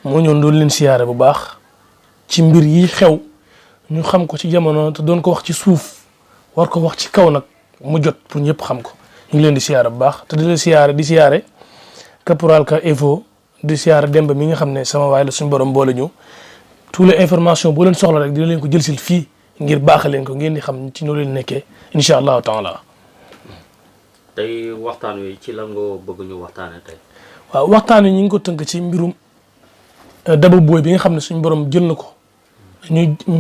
moo ñëw doon leen siyaare bu baax ci mbir yi xew ñu xam ko ci jamono te doon ko wax ci suuf war ko wax ci kaw nag mu jot pour ñëpp xam ko ñu ngi leen di siyaare bu baax te di leen siyaare caporal ka Evo di siyaare Demba mi nga xam ne sama waay la suñu borom boole ñu tous les informations boo leen soxla rek dina leen ko jëlsil fii ngir baaxal leen ko ngeen di xam ci noo leen nekkee incha allahu taala. tey waxtaan wi ci la nga bëgg ñu waxtaanee tey. waaw waxtaan wi ñu ngi ko tënk ci mbirum Daba Boye bi nga xam ne suñu borom jël na ko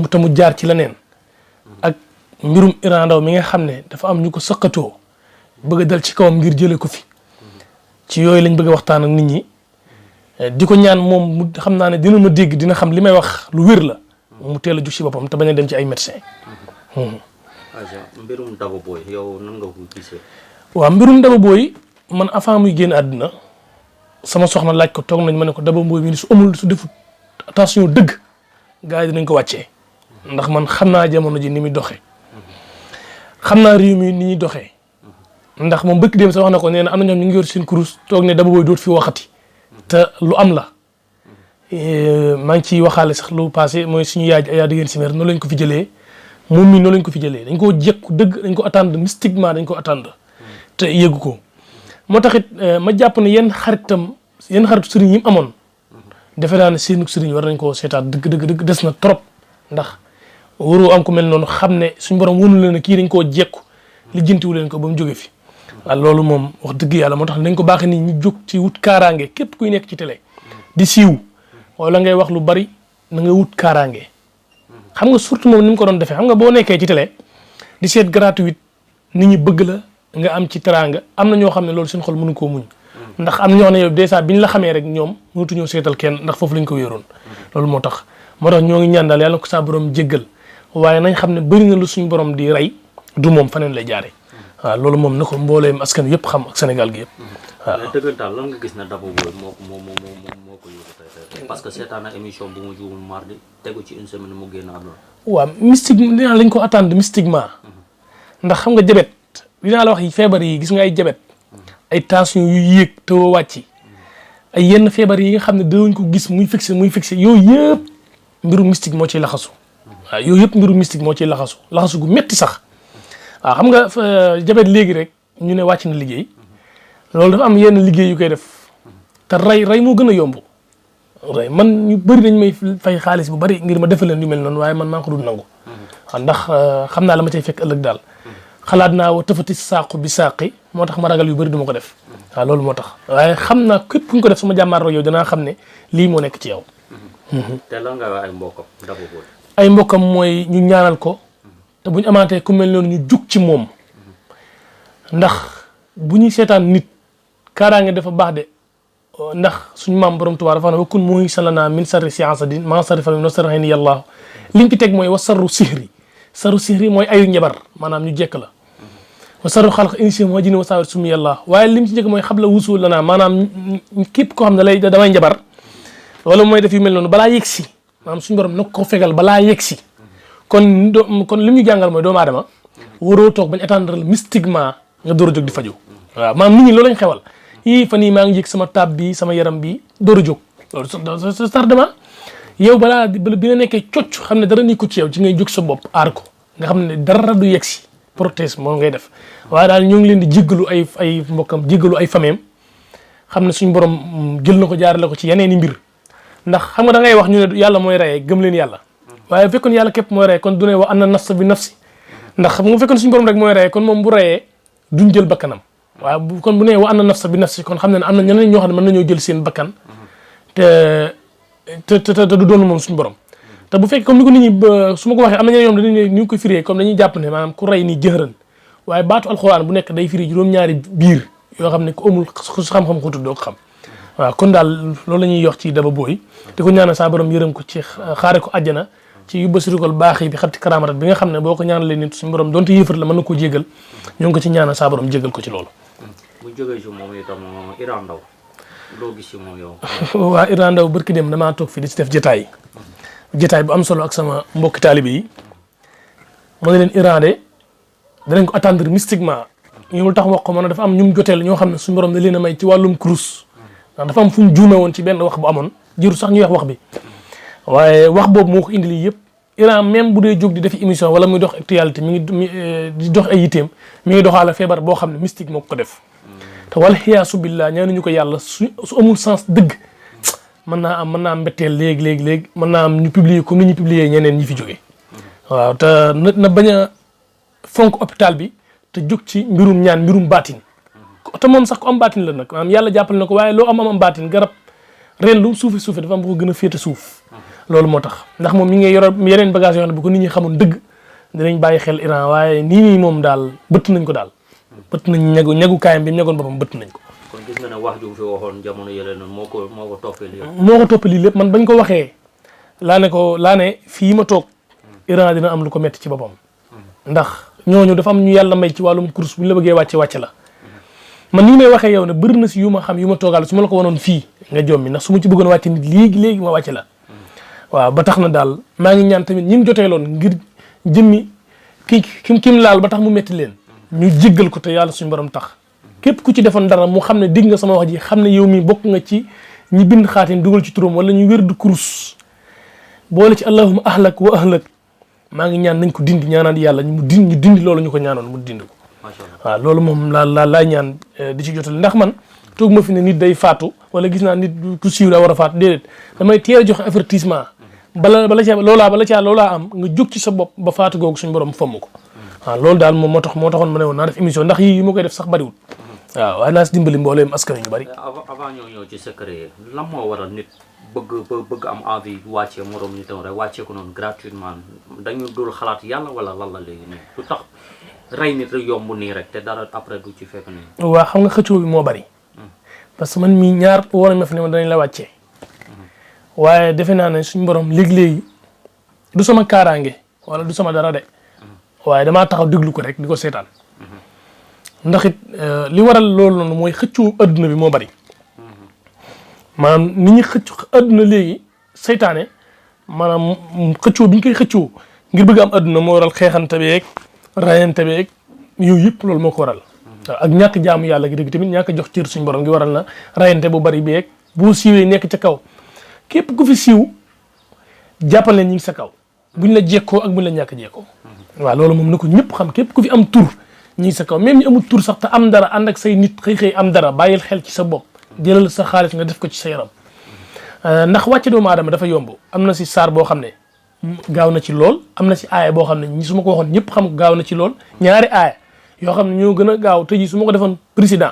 te mu jaar ci leneen ak mbirum Iran Ndao mi nga xam ne dafa am ñu ko sëqatoo bëgg a dal ci kawam ngir jëlee ko fi ci yooyu lañ bëgg a waxtaan ak nit ñi di ko ñaan moom mu xam naa ne dina ma dégg dina xam li may wax lu wér la mu teel a jug si boppam te bañ a dem ci ay médecins. mbirum Daba Boye yow nan nga ko gisee. waaw mbirum Daba Boye man avant muy génn àdduna sama soxna laaj ko toog nañ ma ne ko Daba Boye mi su amul su defut attention dëgg gars yi dinañ ko wàccee ndax man xam naa jamono ji ni muy doxee xam naa réew mi ni ñuy doxee ndax moom bëkk dem sa wax na ko nee na am na ñoom ñu ngi yor seen kurus toog ne Daba Boye doot fi waxati te lu am la maa ngi ciy waxaale sax lu passé mooy suñu yaa diggéen si mer noonu lañ ko fi jëlee moom mi noonu lañ ko fi jëlee dañ koo jekku dëgg dañ ko attendre mystiquement dañ ko attendre te yëgu ko moo taxit ma jàpp ne yenn xaritu sëriñ yi mu amoon defe naa ne seenu sëriñ war nañ koo seetaat dëgg des na trop ndax waroo am ku mel noonu xam ne suñu borom wóonu leen ne kii dañ koo jekku lijjantiwu leen ko ba mu jóge fi waaw loolu moom wax dëgg yàlla moo tax nañ ko baaxee nit ñu jóg ci wut kaaraange képp kuy nekk ci télé di siiw wala ngay wax lu bari na nga wut kaaraange xam nga surtout moom ni mu ko doon defee xam nga boo nekkee ci télé di seet gratuite nit ñi bëgg la nga am ci teraanga am na ñoo xam ne loolu seen xol mënu koo muñ ndax am na ñoo xam ne yow dèjà biñ la xamee rek ñoom mënatuñoo seetal kenn ndax foofu lañ ko wéeroon loolu moo tax ñoo ngi ñaan daal yàlla ko saa borom jéggal waaye nañ xam ne bëri na lu suñu borom di rey du moom faneen lay jaare waaw loolu moom na ko mbooleem askan yëpp xam ak Sénégal gi yëpp waaw. mais dëggantaan lan nga gis ne Daba Boye moo ko yóbbu tey parce que seetaan na émission bu mu juumul mardi tegu ci une semaine mu génn àdduna. waaw mystique dinaa lañ ko attendre mystiquement ndax xam nga jabet dinaa la wax feebar yi gis nga ay jabet ay tension yu yéeg te wàcc ay yenn feebar yi nga xam ne dinañ ko gis muy fixé yooyu yëpp mbiru mystique moo ciy laxasu waaw yooyu yëpp mbiru mystique moo ciy laxasu gu metti sax waaw xam nga jabet léegi rek ñu ne wàcc na liggéey loolu dafa am yenn liggéey yu koy def te rey moo gën a yomb rey man ñu bëri dañ may fay xaalis bu bëri ngir ma defal leen yu mel noonu waaye man maa ko dul nangu waaw ndax xam naa la ma cay fekk ëllëg daal xalaat naa wa tafati saaqu bi saaqi moo tax ma ragal yu bëri du ma ko def waaw loolu moo tax waaye xam naa képp ku ñu ko def sama jàmmaarloo yow danaa xam ne lii moo nekk ci yow. te lan nga wax ay mbokkam Daba Boye. ay mbokkam mooy ñu ñaanal ko te bu ñu amaatee ku mel noonu ñu jug ci moom ndax bu ñuy seetaan nit kaaraange dafa baax de ndax suñu maam borom Tuubaa dafa ne wakkun muy salana min sarri siasadin ma sarri fa min wa sarri ni yàlla liñ ci teg mooy wa sarru sihri mooy ayu njabar maanaam ñu jekk la wa sarru xalq insi moo jini wa saawir sumi yàlla waaye lim ci jekk mooy xabla wusul lana maanaam képp koo xam ne damay njabar wala mooy def yu mel noonu balaa yegg si maanaam suñu borom nag ko fegal balaa yegg si kon li mu ñu jàngal mooy doomu aadama waroo toog bañ attendre mystiquement nga door a jóg di faju waaw maanaam nit ñi loolu lañ xewal fan yii maa ngi yëg sama tab bi sama yaram bi door a jóg loolu sa tardement yow balaa bi nga nekkee cocc xam ne dara ni ko ci yow ci ngay jóg sa bopp aar ko nga xam ne dara du yegg si protège moom ngay def waaye daal ñoo ngi leen di jéggalu ay mbokkam jéggalu ay fameem xam ne suñu borom jël na ko jaarale ko ci yeneen i mbir ndax xam nga da ngay wax ñu ne yàlla mooy reyee gëm leen yàlla waaye bu fekkoon yàlla képp mooy reyee kon du ne wa anna nafsa bi nafsi ndax xam nga bu fekkoon suñu borom rek mooy reyee kon moom bu reyee duñ jël bakkanam waaye kon bu ne wa anna nafsa bi nafsi kon xam ne am na ñeneen ñoo xam ne mën nañoo jël seen bakkan te du doon moom suñu borom te bu fekkee comme ni ko nit ñi su ma ko waxee am na ñeneen ñoom dañuy ñu ngi koy firee comme dañuy jàpp ne maanaam ku rey nii jëhëran waaye baatu alxuraan bu nekk day firi juróom-ñaari biir yoo xam ne ku amul xam-xam xutul doo ko xam waaw kon daal loolu la ñuy yox ci Daba Boye di ko ñaanal saa borom yërëm ko ci xaare ko àjjana ci yu basirikol baax yi bi xabti karamatat bi nga xam ne boo ko ñaanalee nit suñu borom donte yéefar la mën na koo jégal ñoo ngi ko ci ñaanal saa borom jégal ko ci loolu. bu jógee ci moom itam Iran Ndao loo gis ci moom yow. waa Iran Ndao barki dem damaa toog fii di ci def jotaay bu am solo ak sama mbokki taalibe yi ma ne leen Iran de danañ ko attendre mystiquement ñu tax wax ko man dafa am ñum joteel ñoo xam ne suñu borom da leen a may ci wàllum kurus ndax dafa am fu ñu juume woon ci benn wax bu amoon jëru sax ñuy wax bi waaye wax boobu moo ko indi lii yëpp Iran même bu dee jóg di def émission wala muy dox actualité mi ngi di dox ay yitteem mi ngi doxaale feebar boo xam ne mystique moo ko def te wal xiyaasu billah ñaanuñu ko yàlla su amul sens dëgg mën naa am mbetteel léegi mën naa am ñu publier comme ni ñu publier ñeneen ñi fi jógee waaw te na bañ a fonk hôpital bi te jóg ci mbirum ñaan mbirum baatin te moom sax ko am baatin la nag maanaam yàlla jàppale na ko waaye loo am baatin garab ren lu suufi dafa am bu ko gën a féete suuf loolu moo tax ndax moom mi ngi yor yeneen bagage yoo xam ne bu ko nit ñi xamoon dëgg dinañ bàyyi xel Iran waaye nii moom daal bëtt nañ ko daal bëtt nañ ñagu kaayam bi mu ñagoon boppam bëtt nañ ko. kon gis nga ne wax ju fi waxoon jamono yële noonu moo ko toppee lii. moo ko toppee lii lépp man bañ ko waxee laa ne fii ma toog Iran dina am lu ko metti ci boppam ndax ñooñu dafa am ñu yàlla may ci wàllum course bu ñu la bëggee wàcce la man nii may waxee yow ne bëri na si yu ma xam yu ma toogal su ma la ko wanoon fii nga jommi ndax su ma ci bëggoon wàcce nit léegi ma wàcce la waaw ba tax na daal maa ngi ñaan tamit ñi jotee loon ngir jëmmi kim laal ba tax mu metti leen ñu jéggal ko te yàlla suñu borom tax képp ku ci defoon dara mu xam ne dégg nga sama wax ji xam ne yow mi bokk nga ci ñi bind xaatim dugal ci turam wala ñu wér du kurus boole ci allahumma ahlak wa ahlak maa ngi ñaan nañ ko dindi ñaanaan yàlla ñu dindi loolu ñu ko ñaanoon mu dindi ko waaw loolu moom laay ñaan di ci jotal ndax man toog ma fi ne nit day faatu wala gis naa nit ku siiw daa war a faatu déedéet damay teel a joxe avertissement bala loolaa am nga jóg ci sa bopp ba faatu googu suñu borom fomm ko waaw loolu daal moom moo taxoon ma ne woon naa def émission ndax yii ma koy def sax bariwul waaw waaye naa si dimbali mbooleem askan ñu bari. avant ñoo ñëw ci secret lan moo waral nit bëgg am envie wàccee morom nitam rek wàccee ko noonu gratuitement dañu dul xalaat yàlla wala lan la léegi nii lu tax rey nit rek yomb nii rek te dara après du ci fekk nii. waaw xam nga xëccoo bi moo bari parce que man mii ñaar war nañ ma fi ne ma danañ la wàccee waaye defe naa ne suñu borom léegi-léegi du sama kaaraange wala du sama dara de waaye damaa taxaw déglu ko rek di ko seetaan ndax it li waral loolu noonu mooy xëccoo adduna bi moo bari maanaam ni ñu xëcc adduna léegi seytaane maanaam xëccoo bi ñu koy xëccoo ngir bëgg am adduna moo waral xeexante beeg rayante beeg yooyu yëpp loolu moo ko waral ak ñàkk jaamu yàlla gi dëgg tamit ñàkk jox cër suñu borom gi waral na rayante bu bari beeg boo siiwee nekk ca kaw képp ku fi siiw jàppal ne ñi ngi sa kaw buñ la jekkoo ak buñ la ñàkk jekkoo waaw loolu moom na ko ñëpp xam képp ku fi am tur ñi ngi sa kaw même ñu amul tur sax te am dara ànd ak say nit xëy am dara bàyyil xel ci sa bopp jëlal sa xaalis nga def ko ci sa yaram ndax wàcce doomu aadama dafa yomb am na si saar boo xam ne gaaw na ci lool am na si aaya boo xam ne ñi su ma ko waxoon ñëpp xam gaaw na ci lool ñaari aaya yoo xam ne ñoo gën a gaaw tey jii su ma ko defoon président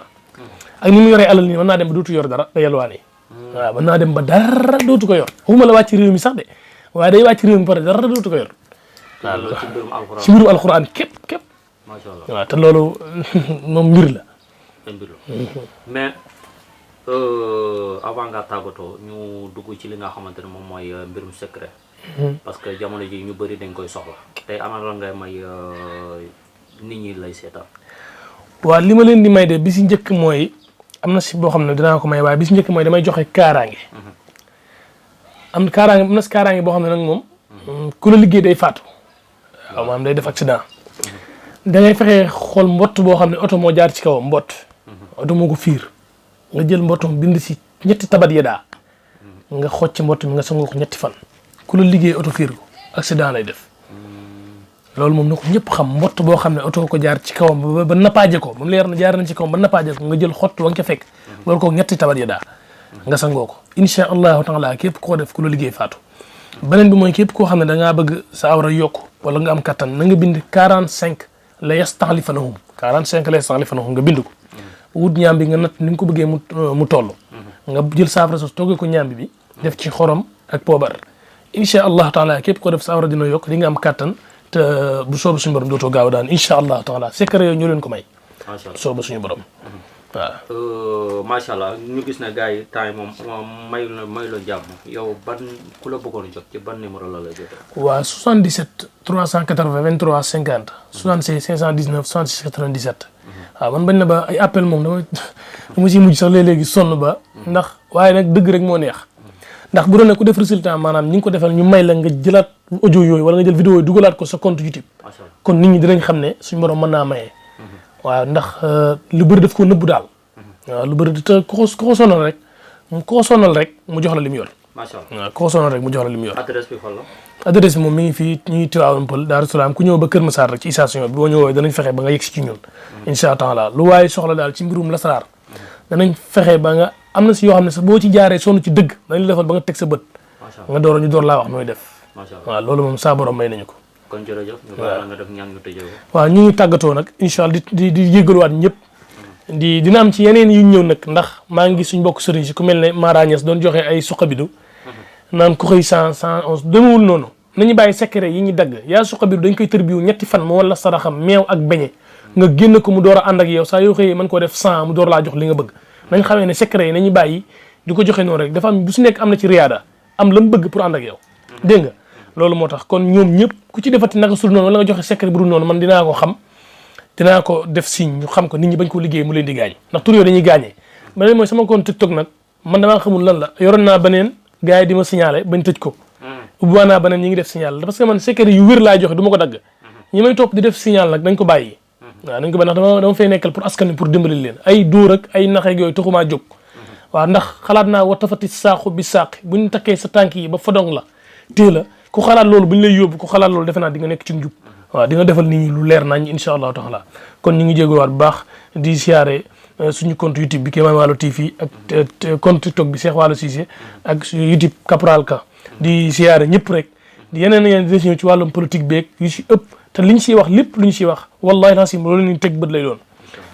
ak ni mu yoree alal nii mën naa dem ba dootu yor dara da yalwaane waaw mën naa dem ba dara dootu ko yor waxuma la wàcc réew mi sax de waaye day wàcc réew mi pare dara dootu ko yor waaw ci mbirum alxuraan képp waaw te loolu moom mbir la mais avant nga tàggatoo ñu dugg ci li nga xamante ne moom mooy mbirum secret parce que jamono ji ñu bëri dañ koy soxla tey ana la ngay may nit ñi lay seetaan waaw li ma leen di may de bi si njëkk mooy am na si boo xam ne dinaa ko may waaye bi si njëkk mooy damay joxe kaaraange am na si kaaraange boo xam ne nag moom ku la liggéey day faatu waaw maanaam day def accident da ngay fexe xool mbott boo xam ne oto moo jaar ci kawam mbott oto moo ko fiir nga jël mbottom bind si ñetti tabat yedaa nga xoj ci mbott mi nga sangoo ko ñetti fan ku la liggéey oto fiir ko accident lay def loolu moom na ko ñëpp xam mbott boo xam ne oto ko jaar ci kawam ba nappaaje ko moom leer na jaar nañ ci kawam ba nappaaje ko nga jël xott wa nga ca fekk loolu ko ñetti tabat yedaa nga sangoo ko insha allahu taala képp koo def ku la liggéey faatu beneen bi mooy képp koo xam ne da ngaa bëgg sa awra yokku wala nga am kattan na nga bind 45 la yastaxlifanahum 45 la yastaxlifanahum nga bind ko wut ñaam bi nga natt ni nga ko bëggee mu toll nga jël saafara sos toggee ko ñaam bi def ci xorom ak poobar insha allahu taala képp koo def sa awra dina yokk di nga am kattan te bu soobu suñu borom dootoo gaaw daan insha allahu taala secret yooyu ñoo leen ko may soobu suñu borom waaw macha allah ñu gis ne gars yi temps yi moom mayu la jàmm yow ban ku la bëggoon jot ci ban numéro la lay jotee. waaw 77 380 23 50 76 519 66 97. waaw man bañ na ba ay appel moom dama siy mujj sax léeg-léegi sonn ba ndax waaye nag dëgg rek moo neex ndax bu doon ne ku def résultat maanaam ñi ngi ko defal ñu may la nga jëlaat audio yooyu wala nga jël vidéo yooyu dugalaat ko sa compte YouTube kon nit ñi dinañ xam ne suñu borom mën naa maye. waaw ndax lu bëri daf ko nëbbu daal waaw lu bëri te ko sonal rek mu jox la li mu yor macha allah waaw koo sonal rek mu jox la li mu yor. adresse bi fan la. adresse bi moom mi ngi fii ñu ngi Tivaouane Peulh Daaru Salaam ku ñëw ba Kër Massar rek ci station bi boo ñëwee danañ fexe ba nga yegg si ci ñun. incha allah lu waaye soxla daal ci mbirum lasaraar danañ fexe ba nga am na si yoo xam ne sax boo ci jaaree sonn ci dëgg dañ la defal ba nga teg sa bët. nga door ñu door laa wax nooy def. macha allah waaw loolu moom saa borom may nañu ko. kon jërëjëf. ñu bàyyi la nga def ñaan ñu tëjee ko. waaw ñu ngi tàggatoo nag incha allah di yëgaluwaat ñëpp. dina am ci yeneen yu ñëw nag ndax maa ngi suñ mbokk sëriñ si ku mel ne Mara Niass doon joxe ay suqabidu naan ku xëy 111 demewul noonu nañu bàyyi secret yi ñu dagg yaa suqabidu dañ koy tërbiwu ñetti fan mu wala saraxam meew ak beñe nga génn ko mu door a ànd ak yow saa yoo xëyee mën koo def 100 mu door laa jox li nga bëgg nañ xamee ne secret yi nañu bàyyi di ko joxe noonu rek dafa am bu su nekk am na ci riyaada am la mu bëgg pour ànd ak yow dégg nga loolu moo tax kon ñoom ñëpp ku ci defati naka sul noonu wala nga joxe secret bu dul noonu man dinaa ko xam dinaa ko def signe ñu xam ko nit ñi bañ ko liggéey mu leen di gaañ ndax tur yooyu dañuy gaañee beneen mooy sama compte TikTok nag man damaa xamul lan la yoroon naa beneen gars yi di ma signalé bañ tëj ko ubbiwaa naa beneen ñi ngi def signal parce que man secret yu wér laay joxe du ma ko dagg ñi may topp di def signal nag dañ ko bàyyi waaw dañ ko bàyyi ndax dama fay nekkal pour askan wi pour dimbali leen ay dóor ak ay naxeeg yooyu taxumaa jóg waaw ndax xalaat naa wa tafati saaxu bi saaqi buñ takkee sa tànk yi ba fadong la tée la ku xalaat loolu buñ lay yóbbu ku xalaat loolu defe naa di nga nekk ci njub waaw di nga defal nit ñi lu leer nañ incha allahu taala kon ñu ngi jégaluwaat bu baax di siyaare suñu compte YouTube bi Kéemaan Waalo TV ak compte TikTok bi Cheikh Waalo Cissé ak YouTube Caporal Ka di siyaare ñëpp rek di yeneen di ñëw ci wàllum politique beeg yu si ëpp te liñ siy wax lépp lu ñu siy wax wallahi nasim loolu ñu teg bët lay doon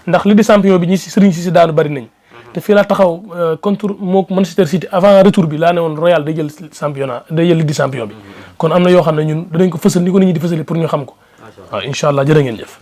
ndax li di champion bi ñi si sëriñ si daanu bari nañ te fii laa taxaw contre mook Manchester City avant retour bi laa ne woon Royal day jël championnat day jël li di champion bi kon am na yoo xam ne ñun danañ ko fësal ni ko nit ñi di fësali pour ñu xam ko waaw incha allah jërë ngeen jëf